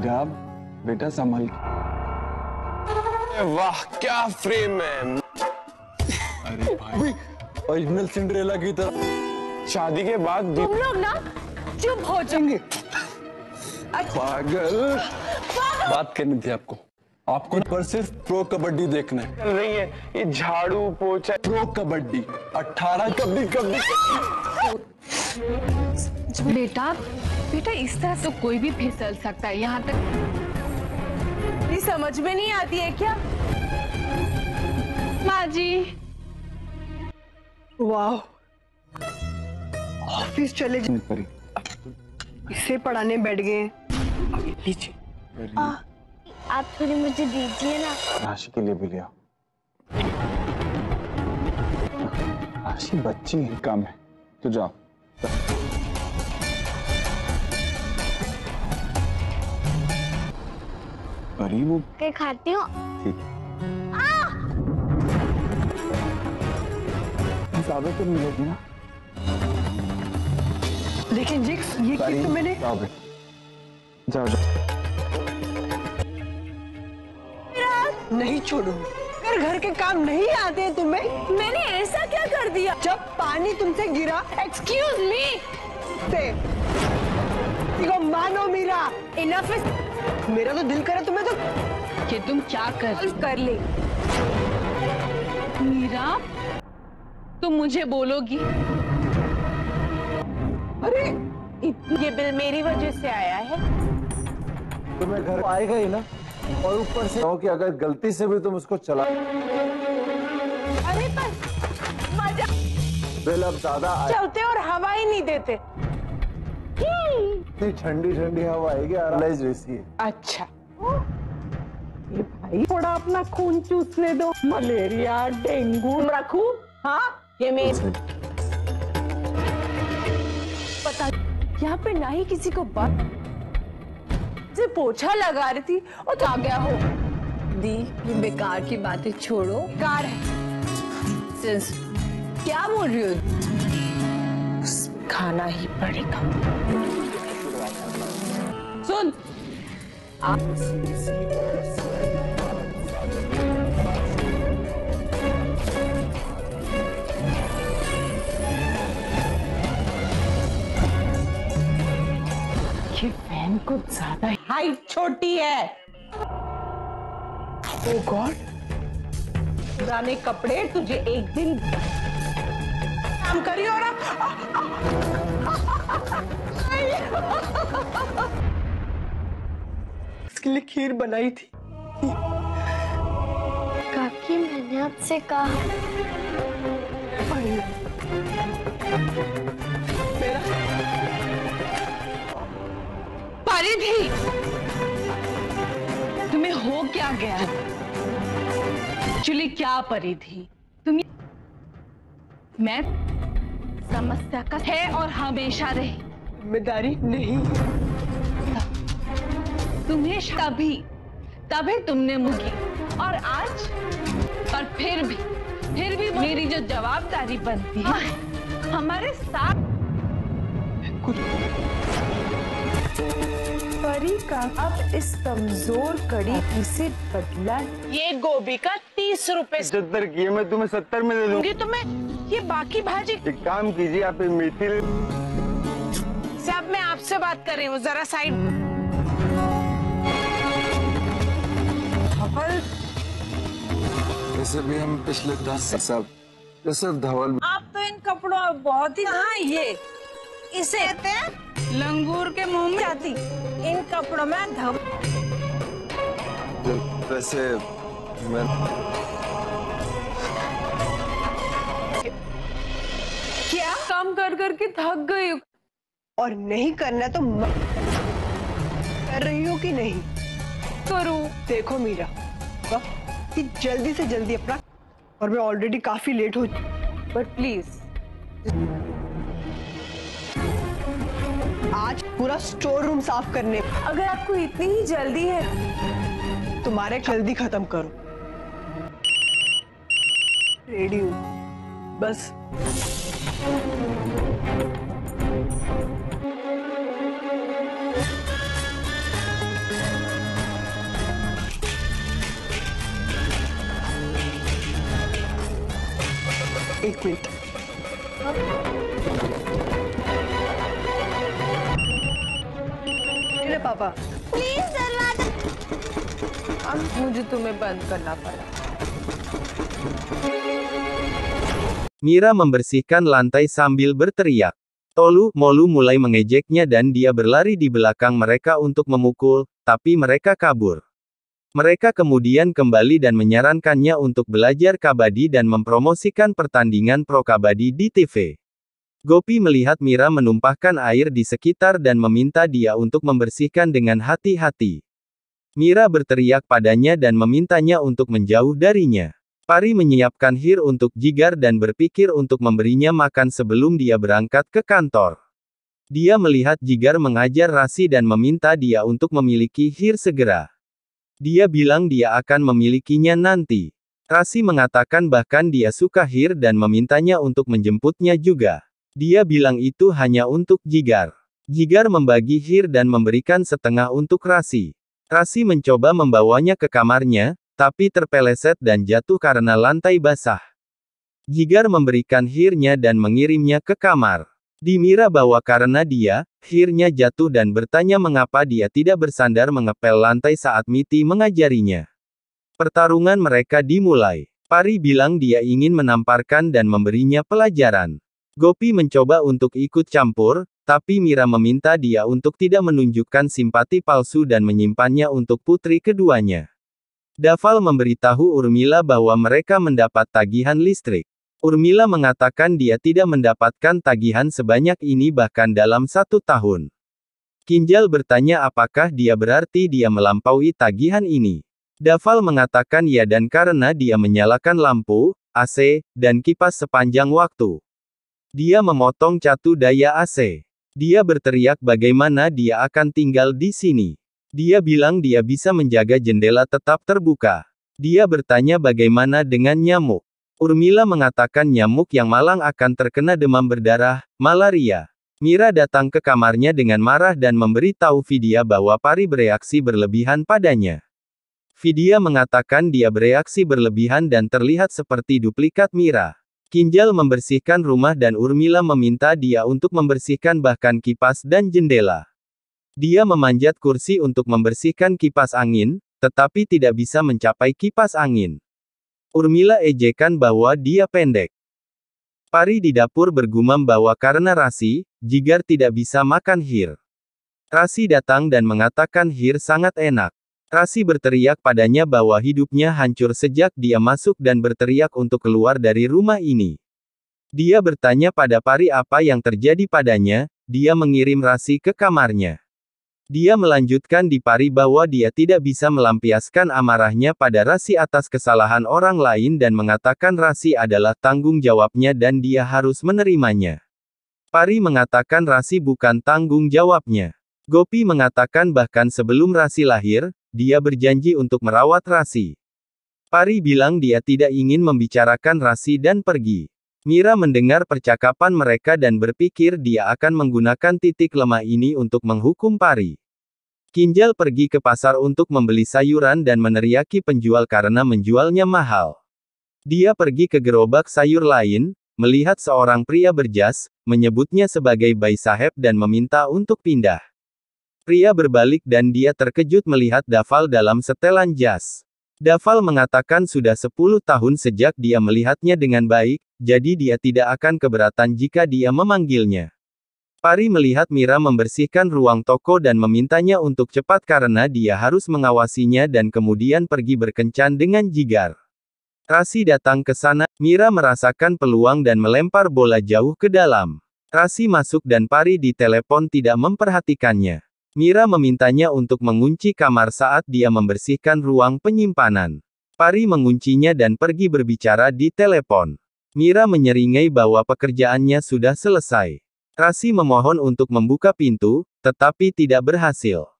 गिरेगा बेटा, संभल के। वाह क्या फ्रेम है। अरे भाई ओरिजिनल सिंड्रेला की तरह। शादी के बाद तुम लोग ना चुप हो जाएंगे। पागल, बात करनी थी आपको। आपको पर सिर्फ प्रो कबड्डी देखना है। चल रही है ये झाड़ू पोछा। प्रो कबड्डी 18 कबड्डी। बेटा बेटा इस तरह तो कोई भी फिसल सकता है। यहाँ तक ये समझ में नहीं आती है क्या? माँ जी। वाह, ऑफिस चले परी, इसे पढ़ाने बैठ गए। लीजिए। आप थोड़ी मुझे दीजिए ना। राशि के लिए भी लिया। राशि बच्ची है, काम है तो जाओ। परी वो के खाती हूँ। ठीक है, ज्यादा तो नहीं होगी ना। लेकिन जिक्स, ये की तो मैंने। जाओ बेटा, जाओ जाओ। नहीं छोड़ूंगी। अगर घर के काम नहीं आते हैं तुम्हें। मैंने ऐसा क्या कर दिया? जब पानी तुमसे गिरा, एक्सक्यूज मी, देखो मानो मीरा, इनफ इज। मेरा तो दिल करे तुम्हें तो कि तुम क्या कर ले। मीरा तुम मुझे बोलोगी? अरे ये बिल मेरी वजह से आया है। तुम्हें घर आएगा ही ना, और ऊपर से कि अगर गलती से भी तुम उसको चला। अरे पर मजा बिल अब ज्यादा चलते और हवा ही नहीं देते। इतनी ठंडी ठंडी हवा आएगी, एनालाइज वैसी है। अच्छा ये भाई थोड़ा अपना खून चूसने दो। मलेरिया डेंगू रखूं? हाँ ये मेरे पता यहाँ पे ना ही किसी को बात से पोछा लगा रही थी और तो आ गया हो। दी ये बेकार की बातें छोड़ो। बेकार है क्या बोल रही हो? खाना ही पड़ेगा। सुन ये बहन को ज्यादा हाइट छोटी है। ओ गॉड, पुराने कपड़े तुझे एक दिन काम करी और इसके लिए खीर बनाई थी। काकी मैंने आपसे कहा। मेरा परिधि तुम्हें हो क्या गया? एक्चुअली क्या परिधि तुम? मैं समस्या का है और हमेशा रही। जिम्मेदारी नहीं। तुम्हें तभी तुमने मुझे और आज, पर फिर भी मेरी जो जवाबदारी बनती है हमारे साथ परी का अब इस कमजोर कड़ी से बदला। ये गोभी का 30 रुपए 70 की, मैं तुम्हें 70 में दे दूंगी। तुम्हें ये बाकी भाजी। एक काम कीजिए, आप एक मेथी ले। सब मैं आपसे बात कर रही हूँ, जरा साइड। वैसे भी हम पिछले 10 साल सिर्फ धवल। आप तो इन कपड़ों में बहुत ही। हाँ ये इसे कहते हैं लंगूर के मुंह में जाती। इन कपड़ों में धवल। वैसे मैं क्या काम कर करके थक गई हूँ। और नहीं करना तो कर रही हो कि नहीं? करूँ? देखो मीरा, कि जल्दी से जल्दी अपना, और मैं ऑलरेडी काफी लेट हो। बट प्लीज आज पूरा स्टोर रूम साफ करने। अगर आपको इतनी ही जल्दी है तुम्हारे जल्दी खत्म करो। रेडी हूँ बस। एक मिनट। मेरे पापा, प्लीज दरवाजा। अब मुझे तुम्हें बंद करना पड़ा। Mira membersihkan lantai sambil berteriak. Tolu Molu mulai mengejeknya dan dia berlari di belakang mereka untuk memukul, tapi mereka kabur. Mereka kemudian kembali dan menyarankannya untuk belajar kabadi dan mempromosikan pertandingan pro kabadi di TV. Gopi melihat Mira menumpahkan air di sekitar dan meminta dia untuk membersihkan dengan hati-hati. Mira berteriak padanya dan memintanya untuk menjauh darinya. Pari menyiapkan Hir untuk Jigar dan berpikir untuk memberinya makan sebelum dia berangkat ke kantor. Dia melihat Jigar mengajar Rasi dan meminta dia untuk memiliki Hir segera. Dia bilang dia akan memilikinya nanti. Rasi mengatakan bahkan dia suka Hir dan memintanya untuk menjemputnya juga. Dia bilang itu hanya untuk Jigar. Jigar membagi Hir dan memberikan setengah untuk Rasi. Rasi mencoba membawanya ke kamarnya, tapi terpeleset dan jatuh karena lantai basah. Jigar memberikan Hirnya dan mengirimnya ke kamar. Di Mira bahwa karena dia, Hirnya jatuh dan bertanya mengapa dia tidak bersandar mengepel lantai saat Miti mengajarinya. Pertarungan mereka dimulai. Pari bilang dia ingin menamparkan dan memberinya pelajaran. Gopi mencoba untuk ikut campur, tapi Mira meminta dia untuk tidak menunjukkan simpati palsu dan menyimpannya untuk putri keduanya. Daval memberitahu Urmila bahwa mereka mendapat tagihan listrik. Urmila mengatakan dia tidak mendapatkan tagihan sebanyak ini bahkan dalam 1 tahun. Kinjal bertanya apakah dia berarti dia melampaui tagihan ini. Daval mengatakan ya dan karena dia menyalakan lampu, AC, dan kipas sepanjang waktu. Dia memotong catu daya AC. Dia berteriak bagaimana dia akan tinggal di sini. Dia bilang dia bisa menjaga jendela tetap terbuka. Dia bertanya bagaimana dengan nyamuk. Urmila mengatakan nyamuk yang malang akan terkena demam berdarah, malaria. Mira datang ke kamarnya dengan marah dan memberitahu Vidya bahwa Pari bereaksi berlebihan padanya. Vidya mengatakan dia bereaksi berlebihan dan terlihat seperti duplikat Mira. Kinjal membersihkan rumah dan Urmila meminta dia untuk membersihkan bahkan kipas dan jendela. Dia memanjat kursi untuk membersihkan kipas angin, tetapi tidak bisa mencapai kipas angin. Urmila ejekan bahwa dia pendek. Pari di dapur bergumam bahwa karena Rasi, Jigar tidak bisa makan Hir. Rasi datang dan mengatakan Hir sangat enak. Rasi berteriak padanya bahwa hidupnya hancur sejak dia masuk dan berteriak untuk keluar dari rumah ini. Dia bertanya pada Pari apa yang terjadi padanya, dia mengirim Rasi ke kamarnya. Dia melanjutkan di Pari bahwa dia tidak bisa melampiaskan amarahnya pada Rasi atas kesalahan orang lain dan mengatakan Rasi adalah tanggung jawabnya dan dia harus menerimanya. Pari mengatakan Rasi bukan tanggung jawabnya. Gopi mengatakan bahkan sebelum Rasi lahir, dia berjanji untuk merawat Rasi. Pari bilang dia tidak ingin membicarakan Rasi dan pergi. Mira mendengar percakapan mereka dan berpikir dia akan menggunakan titik lemah ini untuk menghukum Pari. Kinjal pergi ke pasar untuk membeli sayuran dan meneriaki penjual karena menjualnya mahal. Dia pergi ke gerobak sayur lain, melihat seorang pria berjas, menyebutnya sebagai Bayi Saheb dan meminta untuk pindah. Pria berbalik dan dia terkejut melihat Daval dalam setelan jas. Daval mengatakan sudah 10 tahun sejak dia melihatnya dengan baik, jadi dia tidak akan keberatan jika dia memanggilnya. Pari melihat Mira membersihkan ruang toko dan memintanya untuk cepat karena dia harus mengawasinya dan kemudian pergi berkencan dengan Jigar. Rasi datang ke sana, Mira merasakan peluang dan melempar bola jauh ke dalam. Rasi masuk dan Pari di telepon tidak memperhatikannya. Mira memintanya untuk mengunci kamar saat dia membersihkan ruang penyimpanan. Pari menguncinya dan pergi berbicara di telepon. Mira menyeringai bahwa pekerjaannya sudah selesai. Rasi memohon untuk membuka pintu, tetapi tidak berhasil.